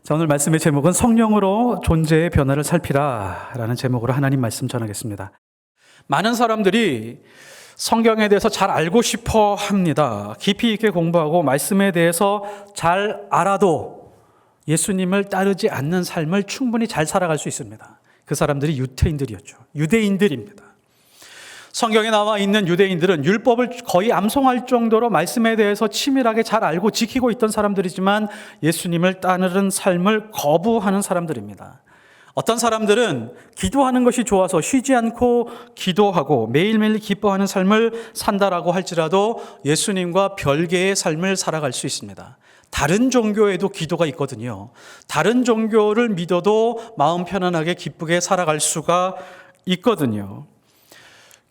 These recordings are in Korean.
자, 오늘 말씀의 제목은 성령으로 존재의 변화를 살피라 라는 제목으로 하나님 말씀 전하겠습니다. 많은 사람들이 성경에 대해서 잘 알고 싶어 합니다. 깊이 있게 공부하고 말씀에 대해서 잘 알아도 예수님을 따르지 않는 삶을 충분히 잘 살아갈 수 있습니다. 그 사람들이 유대인들이었죠. 유대인들입니다. 성경에 나와 있는 유대인들은 율법을 거의 암송할 정도로 말씀에 대해서 치밀하게 잘 알고 지키고 있던 사람들이지만 예수님을 따르는 삶을 거부하는 사람들입니다. 어떤 사람들은 기도하는 것이 좋아서 쉬지 않고 기도하고 매일매일 기뻐하는 삶을 산다라고 할지라도 예수님과 별개의 삶을 살아갈 수 있습니다. 다른 종교에도 기도가 있거든요. 다른 종교를 믿어도 마음 편안하게 기쁘게 살아갈 수가 있거든요.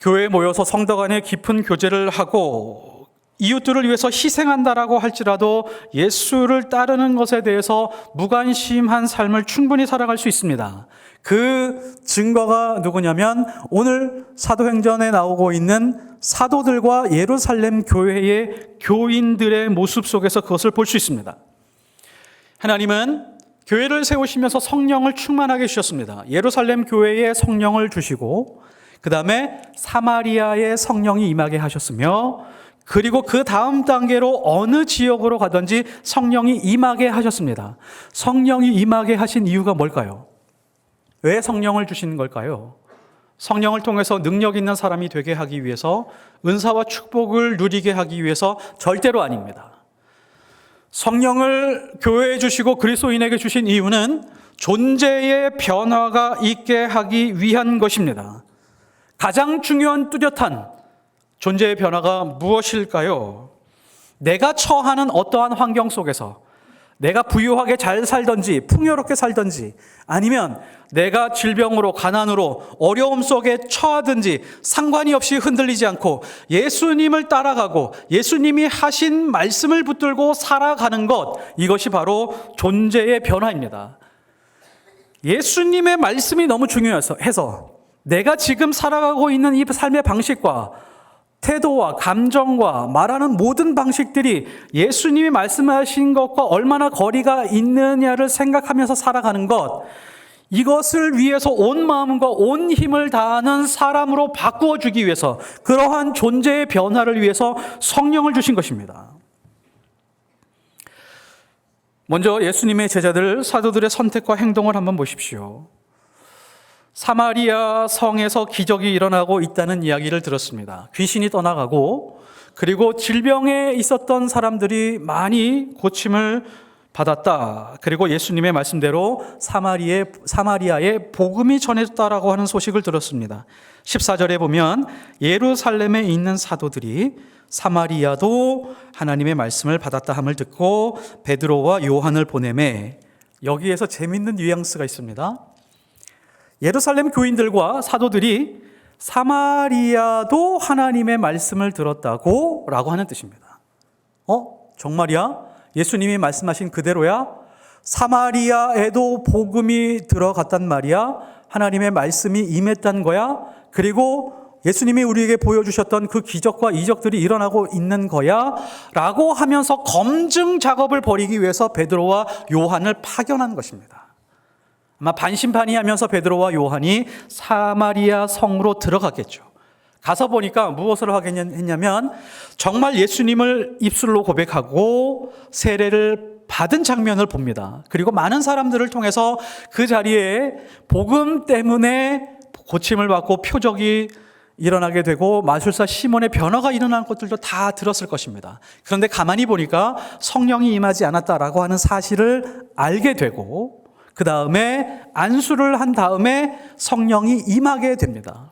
교회에 모여서 성도 간에 깊은 교제를 하고 이웃들을 위해서 희생한다라고 할지라도 예수를 따르는 것에 대해서 무관심한 삶을 충분히 살아갈 수 있습니다. 그 증거가 누구냐면 오늘 사도행전에 나오고 있는 사도들과 예루살렘 교회의 교인들의 모습 속에서 그것을 볼 수 있습니다. 하나님은 교회를 세우시면서 성령을 충만하게 주셨습니다. 예루살렘 교회에 성령을 주시고 그 다음에 사마리아에 성령이 임하게 하셨으며 그리고 그 다음 단계로 어느 지역으로 가든지 성령이 임하게 하셨습니다. 성령이 임하게 하신 이유가 뭘까요? 왜 성령을 주시는 걸까요? 성령을 통해서 능력 있는 사람이 되게 하기 위해서, 은사와 축복을 누리게 하기 위해서 절대로 아닙니다. 성령을 교회에 주시고 그리스도인에게 주신 이유는 존재의 변화가 있게 하기 위한 것입니다. 가장 중요한 뚜렷한 존재의 변화가 무엇일까요? 내가 처하는 어떠한 환경 속에서 내가 부유하게 잘 살든지 풍요롭게 살든지 아니면 내가 질병으로 가난으로 어려움 속에 처하든지 상관이 없이 흔들리지 않고 예수님을 따라가고 예수님이 하신 말씀을 붙들고 살아가는 것, 이것이 바로 존재의 변화입니다. 예수님의 말씀이 너무 중요해서 내가 지금 살아가고 있는 이 삶의 방식과 태도와 감정과 말하는 모든 방식들이 예수님이 말씀하신 것과 얼마나 거리가 있느냐를 생각하면서 살아가는 것, 이것을 위해서 온 마음과 온 힘을 다하는 사람으로 바꾸어 주기 위해서, 그러한 존재의 변화를 위해서 성령을 주신 것입니다. 먼저 예수님의 제자들, 사도들의 선택과 행동을 한번 보십시오. 사마리아 성에서 기적이 일어나고 있다는 이야기를 들었습니다. 귀신이 떠나가고 그리고 질병에 있었던 사람들이 많이 고침을 받았다. 그리고 예수님의 말씀대로 사마리아에 복음이 전해졌다라고 하는 소식을 들었습니다. 14절에 보면 예루살렘에 있는 사도들이 사마리아도 하나님의 말씀을 받았다 함을 듣고 베드로와 요한을 보내매, 여기에서 재밌는 뉘앙스가 있습니다. 예루살렘 교인들과 사도들이 사마리아도 하나님의 말씀을 들었다고 라고 하는 뜻입니다. 정말이야? 예수님이 말씀하신 그대로야? 사마리아에도 복음이 들어갔단 말이야? 하나님의 말씀이 임했단 거야? 그리고 예수님이 우리에게 보여주셨던 그 기적과 이적들이 일어나고 있는 거야? 라고 하면서 검증 작업을 벌이기 위해서 베드로와 요한을 파견한 것입니다. 아마 반신반의하면서 베드로와 요한이 사마리아 성으로 들어갔겠죠. 가서 보니까 무엇을 하겠냐면 정말 예수님을 입술로 고백하고 세례를 받은 장면을 봅니다. 그리고 많은 사람들을 통해서 그 자리에 복음 때문에 고침을 받고 표적이 일어나게 되고 마술사 시몬의 변화가 일어나는 것들도 다 들었을 것입니다. 그런데 가만히 보니까 성령이 임하지 않았다라고 하는 사실을 알게 되고 그 다음에 안수를 한 다음에 성령이 임하게 됩니다.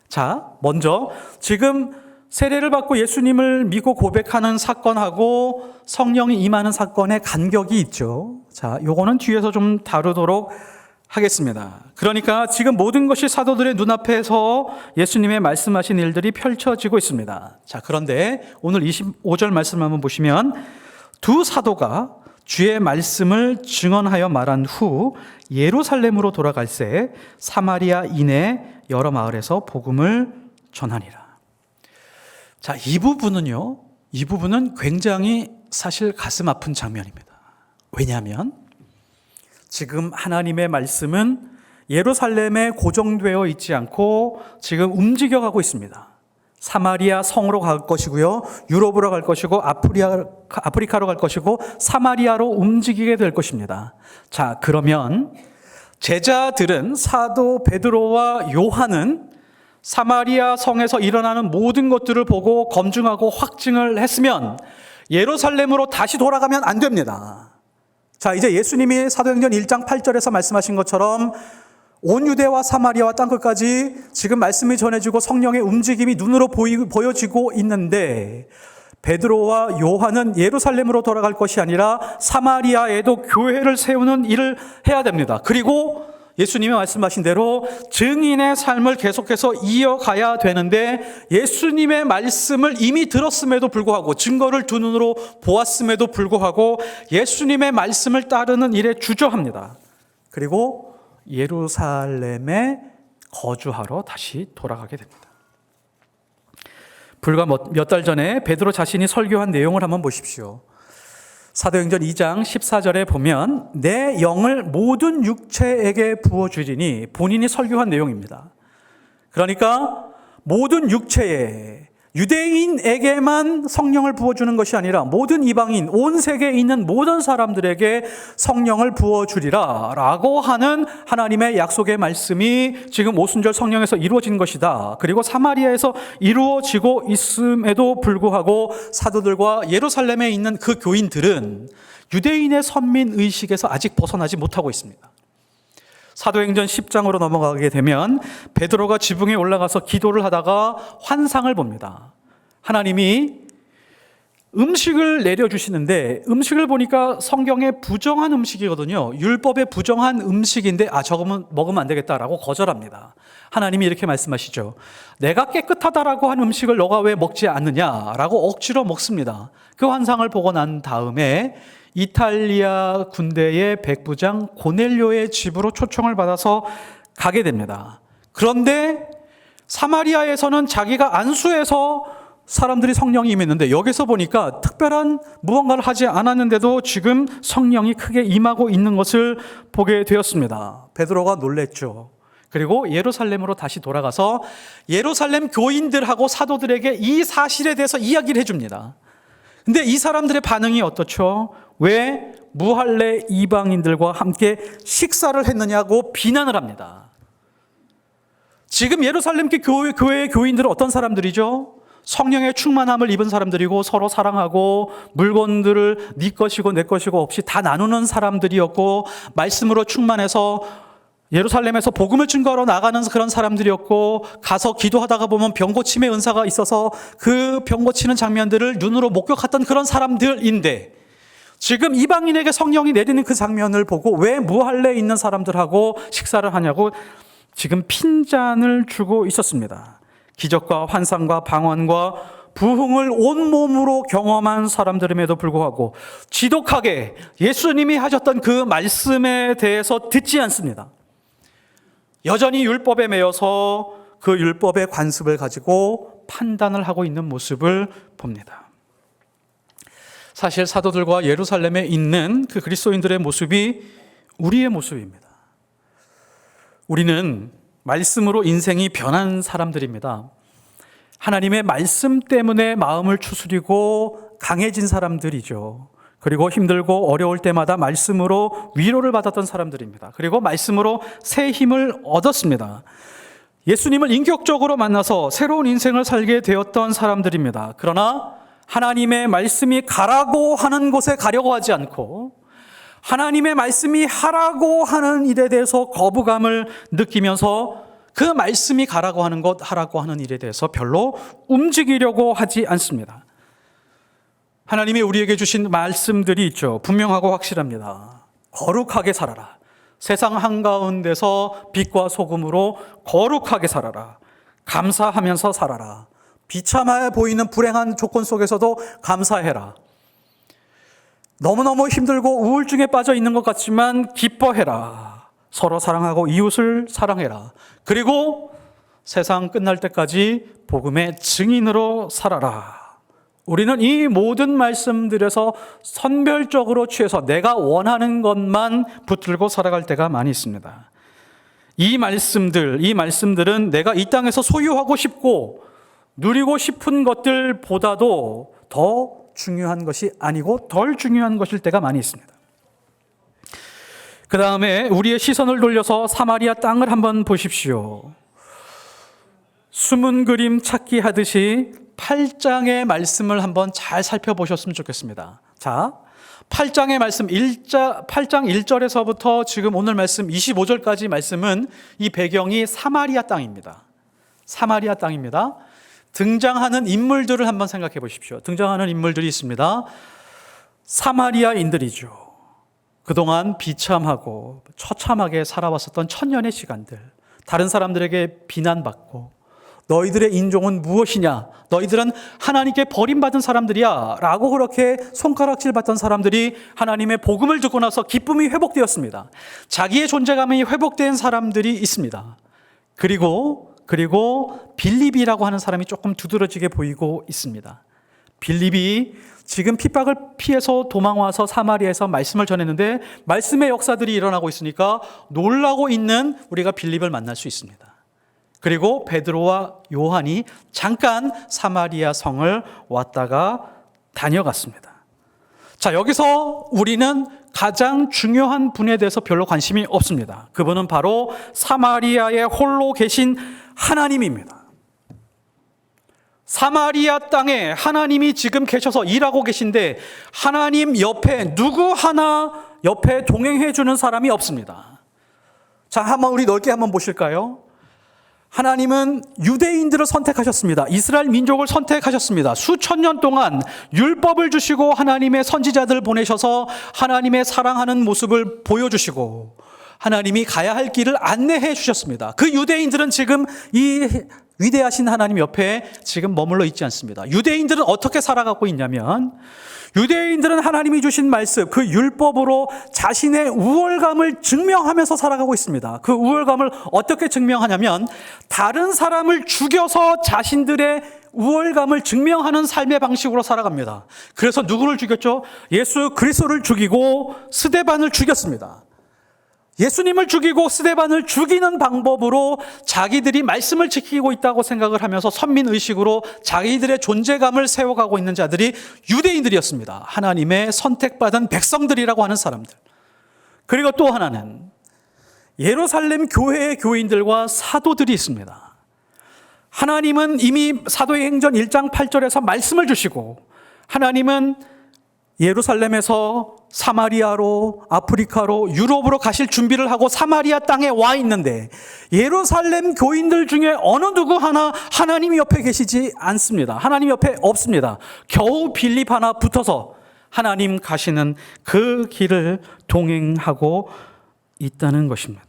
자, 먼저 지금 세례를 받고 예수님을 믿고 고백하는 사건하고 성령이 임하는 사건의 간격이 있죠. 자, 요거는 뒤에서 좀 다루도록 하겠습니다. 그러니까 지금 모든 것이 사도들의 눈앞에서 예수님의 말씀하신 일들이 펼쳐지고 있습니다. 자, 그런데 오늘 25절 말씀 한번 보시면 두 사도가 주의 말씀을 증언하여 말한 후 예루살렘으로 돌아갈새 사마리아 이내 여러 마을에서 복음을 전하니라. 자, 이 부분은 굉장히 사실 가슴 아픈 장면입니다. 왜냐하면 지금 하나님의 말씀은 예루살렘에 고정되어 있지 않고 지금 움직여가고 있습니다. 사마리아 성으로 갈 것이고요, 유럽으로 갈 것이고, 아프리카로 갈 것이고, 사마리아로 움직이게 될 것입니다. 자, 그러면 제자들은, 사도 베드로와 요한은 사마리아 성에서 일어나는 모든 것들을 보고 검증하고 확증을 했으면 예루살렘으로 다시 돌아가면 안 됩니다. 자, 이제 예수님이 사도행전 1장 8절에서 말씀하신 것처럼 온 유대와 사마리아와 땅끝까지 지금 말씀이 전해지고 성령의 움직임이 눈으로 보여지고 있는데, 베드로와 요한은 예루살렘으로 돌아갈 것이 아니라 사마리아에도 교회를 세우는 일을 해야 됩니다. 그리고 예수님이 말씀하신 대로 증인의 삶을 계속해서 이어가야 되는데, 예수님의 말씀을 이미 들었음에도 불구하고, 증거를 두 눈으로 보았음에도 불구하고 예수님의 말씀을 따르는 일에 주저합니다. 그리고 예루살렘에 거주하러 다시 돌아가게 됩니다. 불과 몇 달 전에 베드로 자신이 설교한 내용을 한번 보십시오. 사도행전 2장 14절에 보면 내 영을 모든 육체에게 부어주리니, 본인이 설교한 내용입니다. 그러니까 모든 육체에, 유대인에게만 성령을 부어주는 것이 아니라 모든 이방인, 온 세계에 있는 모든 사람들에게 성령을 부어주리라 라고 하는 하나님의 약속의 말씀이 지금 오순절 성령에서 이루어진 것이다. 그리고 사마리아에서 이루어지고 있음에도 불구하고 사도들과 예루살렘에 있는 그 교인들은 유대인의 선민의식에서 아직 벗어나지 못하고 있습니다. 사도행전 10장으로 넘어가게 되면 베드로가 지붕에 올라가서 기도를 하다가 환상을 봅니다. 하나님이 음식을 내려주시는데, 음식을 보니까 성경에 부정한 음식이거든요. 율법에 부정한 음식인데 저거 먹으면 안 되겠다라고 거절합니다. 하나님이 이렇게 말씀하시죠. 내가 깨끗하다라고 한 음식을 너가 왜 먹지 않느냐라고 억지로 먹습니다. 그 환상을 보고 난 다음에 이탈리아 군대의 백부장 고넬료의 집으로 초청을 받아서 가게 됩니다. 그런데 사마리아에서는 자기가 안수해서 사람들이 성령이 임했는데, 여기서 보니까 특별한 무언가를 하지 않았는데도 지금 성령이 크게 임하고 있는 것을 보게 되었습니다. 베드로가 놀랬죠. 그리고 예루살렘으로 다시 돌아가서 예루살렘 교인들하고 사도들에게 이 사실에 대해서 이야기를 해줍니다. 근데 이 사람들의 반응이 어떻죠? 왜 무할례 이방인들과 함께 식사를 했느냐고 비난을 합니다. 지금 예루살렘 교회의 교인들은 어떤 사람들이죠? 성령의 충만함을 입은 사람들이고, 서로 사랑하고 물건들을 네 것이고 내 것이고 없이 다 나누는 사람들이었고, 말씀으로 충만해서 예루살렘에서 복음을 증거하러 나가는 그런 사람들이었고, 가서 기도하다가 보면 병 고침의 은사가 있어서 그 병 고치는 장면들을 눈으로 목격했던 그런 사람들인데, 지금 이방인에게 성령이 내리는 그 장면을 보고 왜 무할례에 있는 사람들하고 식사를 하냐고 지금 핀잔을 주고 있었습니다. 기적과 환상과 방언과 부흥을 온몸으로 경험한 사람들임에도 불구하고 지독하게 예수님이 하셨던 그 말씀에 대해서 듣지 않습니다. 여전히 율법에 매여서 그 율법의 관습을 가지고 판단을 하고 있는 모습을 봅니다. 사실 사도들과 예루살렘에 있는 그 그리스도인들의 모습이 우리의 모습입니다. 우리는 말씀으로 인생이 변한 사람들입니다. 하나님의 말씀 때문에 마음을 추스리고 강해진 사람들이죠. 그리고 힘들고 어려울 때마다 말씀으로 위로를 받았던 사람들입니다. 그리고 말씀으로 새 힘을 얻었습니다. 예수님을 인격적으로 만나서 새로운 인생을 살게 되었던 사람들입니다. 그러나 하나님의 말씀이 가라고 하는 곳에 가려고 하지 않고, 하나님의 말씀이 하라고 하는 일에 대해서 거부감을 느끼면서 그 말씀이 가라고 하는 것, 하라고 하는 일에 대해서 별로 움직이려고 하지 않습니다. 하나님이 우리에게 주신 말씀들이 있죠. 분명하고 확실합니다. 거룩하게 살아라. 세상 한가운데서 빛과 소금으로 거룩하게 살아라. 감사하면서 살아라. 비참해 보이는 불행한 조건 속에서도 감사해라. 너무너무 힘들고 우울증에 빠져 있는 것 같지만 기뻐해라. 서로 사랑하고 이웃을 사랑해라. 그리고 세상 끝날 때까지 복음의 증인으로 살아라. 우리는 이 모든 말씀들에서 선별적으로 취해서 내가 원하는 것만 붙들고 살아갈 때가 많이 있습니다. 이 말씀들은 내가 이 땅에서 소유하고 싶고 누리고 싶은 것들보다도 더 중요한 것이 아니고 덜 중요한 것일 때가 많이 있습니다. 그 다음에 우리의 시선을 돌려서 사마리아 땅을 한번 보십시오. 숨은 그림 찾기 하듯이 8장의 말씀을 한번 잘 살펴보셨으면 좋겠습니다. 자, 8장의 말씀 8장 1절에서부터 지금 오늘 말씀 25절까지 말씀은 이 배경이 사마리아 땅입니다. 사마리아 땅입니다. 등장하는 인물들을 한번 생각해 보십시오. 등장하는 인물들이 있습니다. 사마리아인들이죠. 그동안 비참하고 처참하게 살아왔었던 천년의 시간들, 다른 사람들에게 비난받고 너희들의 인종은 무엇이냐? 너희들은 하나님께 버림받은 사람들이야 라고 그렇게 손가락질 받던 사람들이 하나님의 복음을 듣고 나서 기쁨이 회복되었습니다. 자기의 존재감이 회복된 사람들이 있습니다. 그리고 빌립이라고 하는 사람이 조금 두드러지게 보이고 있습니다. 빌립이 지금 핍박을 피해서 도망와서 사마리아에서 말씀을 전했는데 말씀의 역사들이 일어나고 있으니까 놀라고 있는 우리가 빌립을 만날 수 있습니다. 그리고 베드로와 요한이 잠깐 사마리아 성을 왔다가 다녀갔습니다. 자, 여기서 우리는 가장 중요한 분에 대해서 별로 관심이 없습니다. 그분은 바로 사마리아에 홀로 계신 하나님입니다. 사마리아 땅에 하나님이 지금 계셔서 일하고 계신데 하나님 옆에 누구 하나 옆에 동행해 주는 사람이 없습니다. 자, 한번 우리 넓게 한번 보실까요? 하나님은 유대인들을 선택하셨습니다. 이스라엘 민족을 선택하셨습니다. 수천 년 동안 율법을 주시고 하나님의 선지자들 보내셔서 하나님의 사랑하는 모습을 보여주시고 하나님이 가야 할 길을 안내해 주셨습니다. 그 유대인들은 지금 이 위대하신 하나님 옆에 지금 머물러 있지 않습니다. 유대인들은 어떻게 살아가고 있냐면 유대인들은 하나님이 주신 말씀, 그 율법으로 자신의 우월감을 증명하면서 살아가고 있습니다. 그 우월감을 어떻게 증명하냐면 다른 사람을 죽여서 자신들의 우월감을 증명하는 삶의 방식으로 살아갑니다. 그래서 누구를 죽였죠? 예수 그리스도를 죽이고 스데반을 죽였습니다. 예수님을 죽이고 스데반을 죽이는 방법으로 자기들이 말씀을 지키고 있다고 생각을 하면서 선민의식으로 자기들의 존재감을 세워가고 있는 자들이 유대인들이었습니다. 하나님의 선택받은 백성들이라고 하는 사람들. 그리고 또 하나는 예루살렘 교회의 교인들과 사도들이 있습니다. 하나님은 이미 사도의 행전 1장 8절에서 말씀을 주시고 하나님은 예루살렘에서 사마리아로, 아프리카로, 유럽으로 가실 준비를 하고 사마리아 땅에 와 있는데 예루살렘 교인들 중에 어느 누구 하나 하나님 옆에 계시지 않습니다. 하나님 옆에 없습니다. 겨우 빌립 하나 붙어서 하나님 가시는 그 길을 동행하고 있다는 것입니다.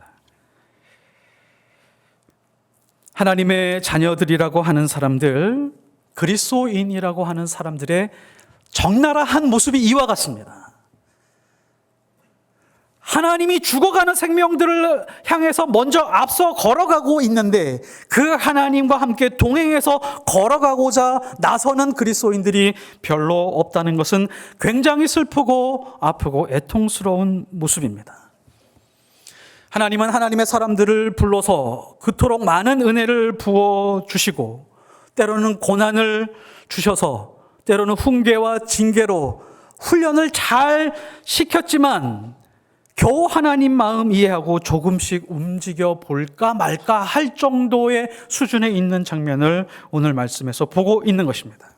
하나님의 자녀들이라고 하는 사람들, 그리스도인이라고 하는 사람들의 적나라한 모습이 이와 같습니다. 하나님이 죽어가는 생명들을 향해서 먼저 앞서 걸어가고 있는데 그 하나님과 함께 동행해서 걸어가고자 나서는 그리스도인들이 별로 없다는 것은 굉장히 슬프고 아프고 애통스러운 모습입니다. 하나님은 하나님의 사람들을 불러서 그토록 많은 은혜를 부어주시고 때로는 고난을 주셔서 때로는 훈계와 징계로 훈련을 잘 시켰지만 겨우 하나님 마음 이해하고 조금씩 움직여 볼까 말까 할 정도의 수준에 있는 장면을 오늘 말씀에서 보고 있는 것입니다.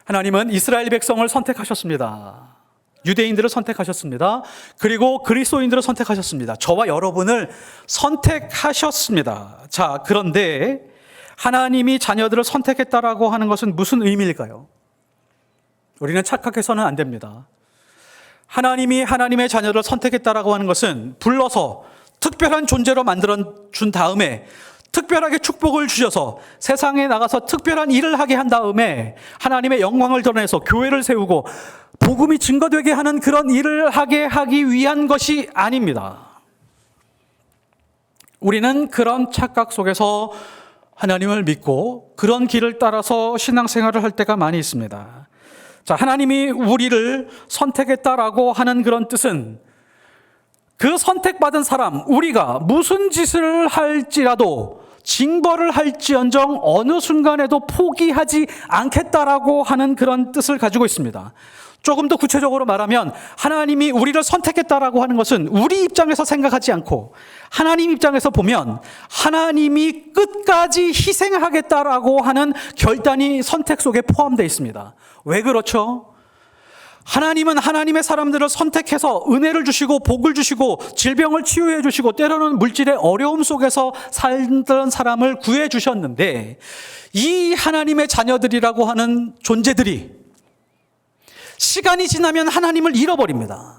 하나님은 이스라엘 백성을 선택하셨습니다. 유대인들을 선택하셨습니다. 그리고 그리스도인들을 선택하셨습니다. 저와 여러분을 선택하셨습니다. 자, 그런데 하나님이 자녀들을 선택했다라고 하는 것은 무슨 의미일까요? 우리는 착각해서는 안 됩니다. 하나님이 하나님의 자녀를 선택했다라고 하는 것은 불러서 특별한 존재로 만들어준 다음에 특별하게 축복을 주셔서 세상에 나가서 특별한 일을 하게 한 다음에 하나님의 영광을 드러내서 교회를 세우고 복음이 증거되게 하는 그런 일을 하기 위한 것이 아닙니다. 우리는 그런 착각 속에서 하나님을 믿고 그런 길을 따라서 신앙생활을 할 때가 많이 있습니다. 자, 하나님이 우리를 선택했다라고 하는 그런 뜻은 그 선택받은 사람, 우리가 무슨 짓을 할지라도 징벌을 할지언정 어느 순간에도 포기하지 않겠다라고 하는 그런 뜻을 가지고 있습니다. 조금 더 구체적으로 말하면 하나님이 우리를 선택했다라고 하는 것은 우리 입장에서 생각하지 않고 하나님 입장에서 보면 하나님이 끝까지 희생하겠다라고 하는 결단이 선택 속에 포함되어 있습니다. 왜 그렇죠? 하나님은 하나님의 사람들을 선택해서 은혜를 주시고 복을 주시고 질병을 치유해 주시고 때로는 물질의 어려움 속에서 살던 사람을 구해 주셨는데 이 하나님의 자녀들이라고 하는 존재들이 시간이 지나면 하나님을 잃어버립니다.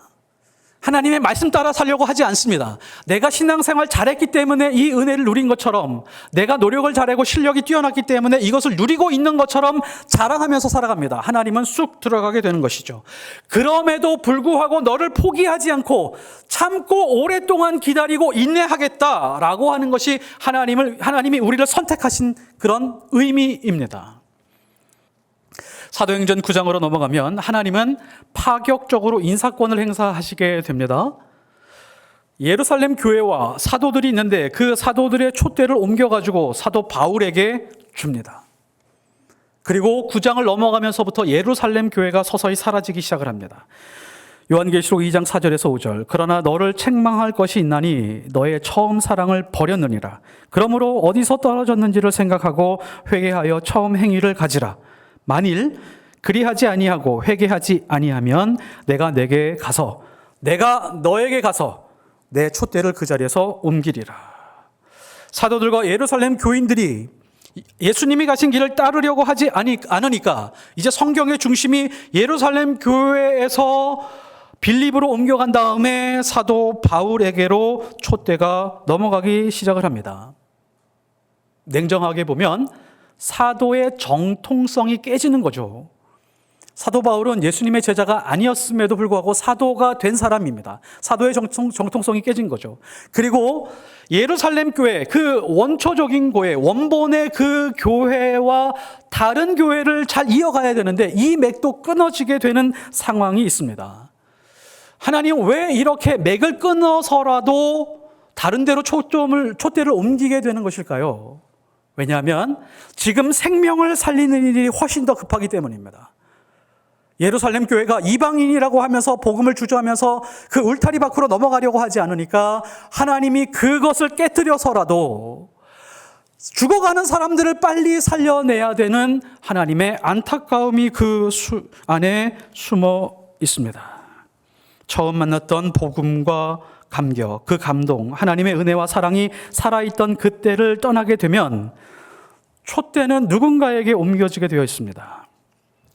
하나님의 말씀 따라 살려고 하지 않습니다. 내가 신앙생활 잘했기 때문에 이 은혜를 누린 것처럼, 내가 노력을 잘하고 실력이 뛰어났기 때문에 이것을 누리고 있는 것처럼 자랑하면서 살아갑니다. 하나님은 쑥 들어가게 되는 것이죠. 그럼에도 불구하고 너를 포기하지 않고 참고 오랫동안 기다리고 인내하겠다라고 하는 것이 하나님이 우리를 선택하신 그런 의미입니다. 사도행전 9장으로 넘어가면 하나님은 파격적으로 인사권을 행사하시게 됩니다. 예루살렘 교회와 사도들이 있는데 그 사도들의 촛대를 옮겨가지고 사도 바울에게 줍니다. 그리고 9장을 넘어가면서부터 예루살렘 교회가 서서히 사라지기 시작을 합니다. 요한계시록 2장 4절에서 5절. 그러나 너를 책망할 것이 있나니 너의 처음 사랑을 버렸느니라. 그러므로 어디서 떨어졌는지를 생각하고 회개하여 처음 행위를 가지라. 만일 그리하지 아니하고 회개하지 아니하면 내가 너에게 가서 내 촛대를 그 자리에서 옮기리라. 사도들과 예루살렘 교인들이 예수님이 가신 길을 따르려고 하지 않으니까 이제 성경의 중심이 예루살렘 교회에서 빌립으로 옮겨간 다음에 사도 바울에게로 촛대가 넘어가기 시작을 합니다. 냉정하게 보면 사도의 정통성이 깨지는 거죠. 사도 바울은 예수님의 제자가 아니었음에도 불구하고 사도가 된 사람입니다. 사도의 정통성이 깨진 거죠. 그리고 예루살렘 교회, 그 원초적인 교회, 원본의 그 교회와 다른 교회를 잘 이어가야 되는데 이 맥도 끊어지게 되는 상황이 있습니다. 하나님 왜 이렇게 맥을 끊어서라도 다른 데로 촛대를 옮기게 되는 것일까요? 왜냐하면 지금 생명을 살리는 일이 훨씬 더 급하기 때문입니다. 예루살렘 교회가 이방인이라고 하면서 복음을 주저하면서 그 울타리 밖으로 넘어가려고 하지 않으니까 하나님이 그것을 깨뜨려서라도 죽어가는 사람들을 빨리 살려내야 되는 하나님의 안타까움이 그 안에 숨어 있습니다. 처음 만났던 복음과 감격, 그 감동, 하나님의 은혜와 사랑이 살아있던 그때를 떠나게 되면 촛대는 누군가에게 옮겨지게 되어 있습니다.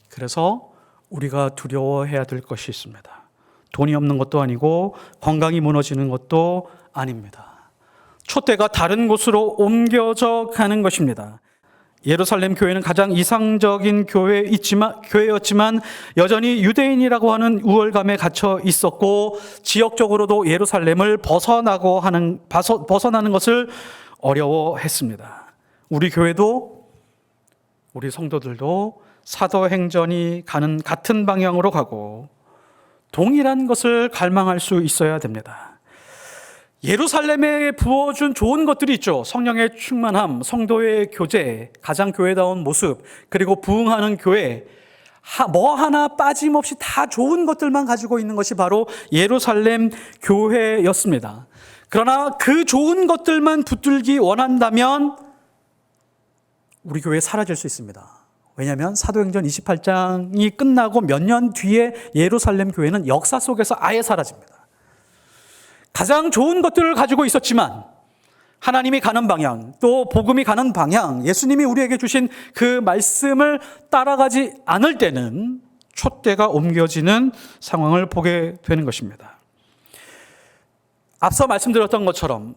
그래서 우리가 두려워해야 될 것이 있습니다. 돈이 없는 것도 아니고 건강이 무너지는 것도 아닙니다. 촛대가 다른 곳으로 옮겨져 가는 것입니다. 예루살렘 교회는 가장 이상적인 교회였지만 여전히 유대인이라고 하는 우월감에 갇혀 있었고 지역적으로도 예루살렘을 벗어나는 것을 어려워했습니다. 우리 교회도 우리 성도들도 사도행전이 가는 같은 방향으로 가고 동일한 것을 갈망할 수 있어야 됩니다. 예루살렘에 부어준 좋은 것들이 있죠. 성령의 충만함, 성도의 교제, 가장 교회다운 모습, 그리고 부흥하는 교회, 뭐 하나 빠짐없이 다 좋은 것들만 가지고 있는 것이 바로 예루살렘 교회였습니다. 그러나 그 좋은 것들만 붙들기 원한다면 우리 교회에 사라질 수 있습니다. 왜냐하면 사도행전 28장이 끝나고 몇 년 뒤에 예루살렘 교회는 역사 속에서 아예 사라집니다. 가장 좋은 것들을 가지고 있었지만 하나님이 가는 방향, 또 복음이 가는 방향, 예수님이 우리에게 주신 그 말씀을 따라가지 않을 때는 촛대가 옮겨지는 상황을 보게 되는 것입니다. 앞서 말씀드렸던 것처럼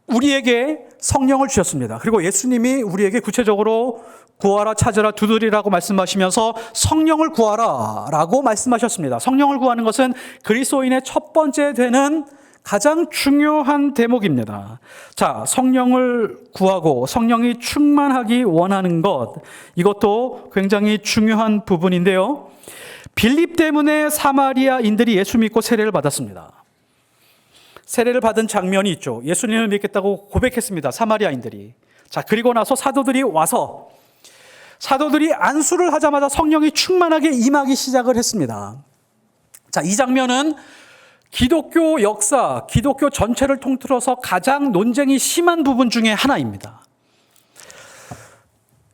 우리에게 성령을 주셨습니다. 그리고 예수님이 우리에게 구체적으로 구하라, 찾으라, 두드리라고 말씀하시면서 성령을 구하라 라고 말씀하셨습니다. 성령을 구하는 것은 그리스도인의 첫 번째 되는 가장 중요한 대목입니다. 자, 성령을 구하고 성령이 충만하기 원하는 것, 이것도 굉장히 중요한 부분인데요. 빌립 때문에 사마리아인들이 예수 믿고 세례를 받았습니다. 세례를 받은 장면이 있죠. 예수님을 믿겠다고 고백했습니다. 사마리아인들이. 자, 그리고 나서 사도들이 와서 사도들이 안수를 하자마자 성령이 충만하게 임하기 시작을 했습니다. 자, 이 장면은 기독교 역사, 기독교 전체를 통틀어서 가장 논쟁이 심한 부분 중에 하나입니다.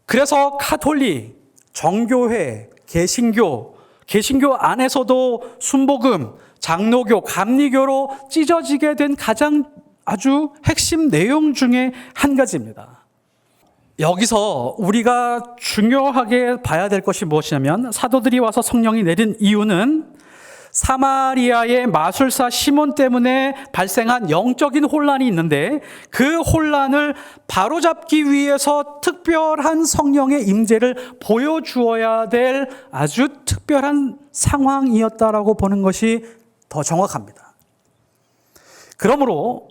그래서 카톨릭, 정교회, 개신교 안에서도 순복음, 장로교, 감리교로 찢어지게 된 가장 아주 핵심 내용 중에 한 가지입니다. 여기서 우리가 중요하게 봐야 될 것이 무엇이냐면 사도들이 와서 성령이 내린 이유는 사마리아의 마술사 시몬 때문에 발생한 영적인 혼란이 있는데 그 혼란을 바로잡기 위해서 특별한 성령의 임재를 보여주어야 될 아주 특별한 상황이었다라고 보는 것이 더 정확합니다. 그러므로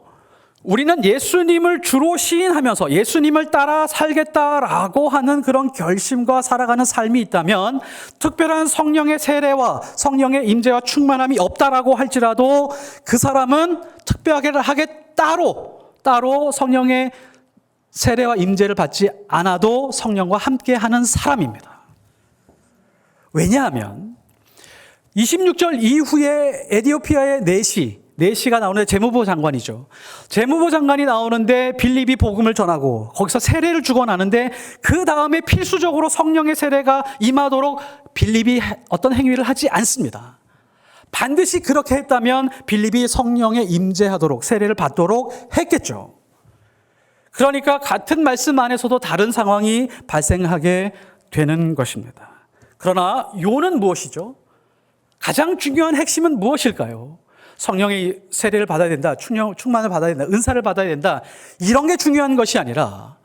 우리는 예수님을 주로 시인하면서 예수님을 따라 살겠다라고 하는 그런 결심과 살아가는 삶이 있다면 특별한 성령의 세례와 성령의 임재와 충만함이 없다라고 할지라도 그 사람은 특별하게 따로 성령의 세례와 임재를 받지 않아도 성령과 함께하는 사람입니다. 왜냐하면 26절 이후에 에디오피아의 네시가 나오는데 재무부 장관이죠. 재무부 장관이 나오는데 빌립이 복음을 전하고 거기서 세례를 주고 나는데 그 다음에 필수적으로 성령의 세례가 임하도록 빌립이 어떤 행위를 하지 않습니다. 반드시 그렇게 했다면 빌립이 성령에 임재하도록 세례를 받도록 했겠죠. 그러니까 같은 말씀 안에서도 다른 상황이 발생하게 되는 것입니다. 그러나 요는 무엇이죠? 가장 중요한 핵심은 무엇일까요? 성령의 세례를 받아야 된다, 충만을 받아야 된다, 은사를 받아야 된다, 이런 게 중요한 것이 아니라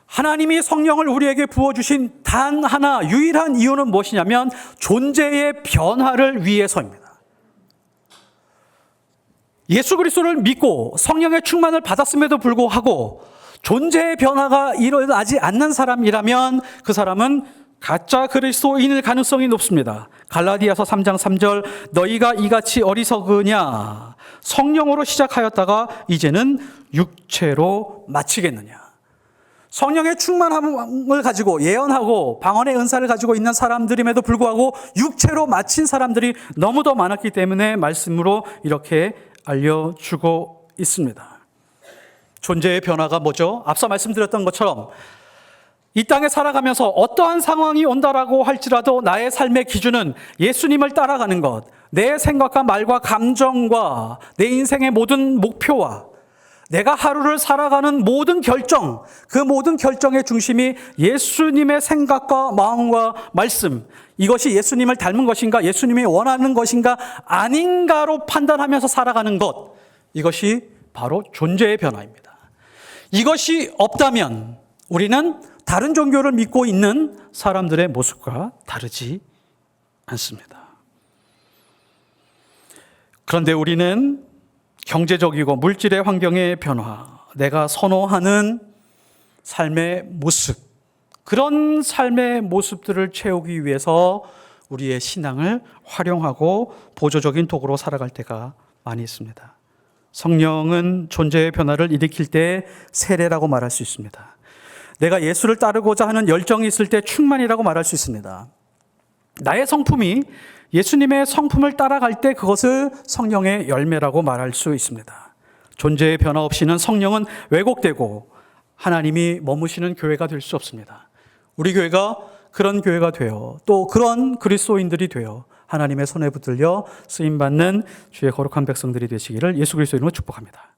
하나님이 성령을 우리에게 부어주신 단 하나 유일한 이유는 무엇이냐면 존재의 변화를 위해서입니다. 예수 그리스도를 믿고 성령의 충만을 받았음에도 불구하고 존재의 변화가 일어나지 않는 사람이라면 그 사람은 가짜 그리스도인일 가능성이 높습니다. 갈라디아서 3장 3절 너희가 이같이 어리석으냐 성령으로 시작하였다가 이제는 육체로 마치겠느냐. 성령의 충만함을 가지고 예언하고 방언의 은사를 가지고 있는 사람들임에도 불구하고 육체로 마친 사람들이 너무도 많았기 때문에 말씀으로 이렇게 알려주고 있습니다. 존재의 변화가 뭐죠? 앞서 말씀드렸던 것처럼 이 땅에 살아가면서 어떠한 상황이 온다라고 할지라도 나의 삶의 기준은 예수님을 따라가는 것, 내 생각과 말과 감정과 내 인생의 모든 목표와 내가 하루를 살아가는 모든 결정, 그 모든 결정의 중심이 예수님의 생각과 마음과 말씀, 이것이 예수님을 닮은 것인가, 예수님이 원하는 것인가 아닌가로 판단하면서 살아가는 것, 이것이 바로 존재의 변화입니다. 이것이 없다면 우리는 다른 종교를 믿고 있는 사람들의 모습과 다르지 않습니다. 그런데 우리는 경제적이고 물질의 환경의 변화, 내가 선호하는 삶의 모습, 그런 삶의 모습들을 채우기 위해서 우리의 신앙을 활용하고 보조적인 도구로 살아갈 때가 많이 있습니다. 성령은 존재의 변화를 일으킬 때 세례라고 말할 수 있습니다. 내가 예수를 따르고자 하는 열정이 있을 때 충만이라고 말할 수 있습니다. 나의 성품이 예수님의 성품을 따라갈 때 그것을 성령의 열매라고 말할 수 있습니다. 존재의 변화 없이는 성령은 왜곡되고 하나님이 머무시는 교회가 될 수 없습니다. 우리 교회가 그런 교회가 되어 또 그런 그리스도인들이 되어 하나님의 손에 붙들려 쓰임받는 주의 거룩한 백성들이 되시기를 예수 그리스도 이름으로 축복합니다.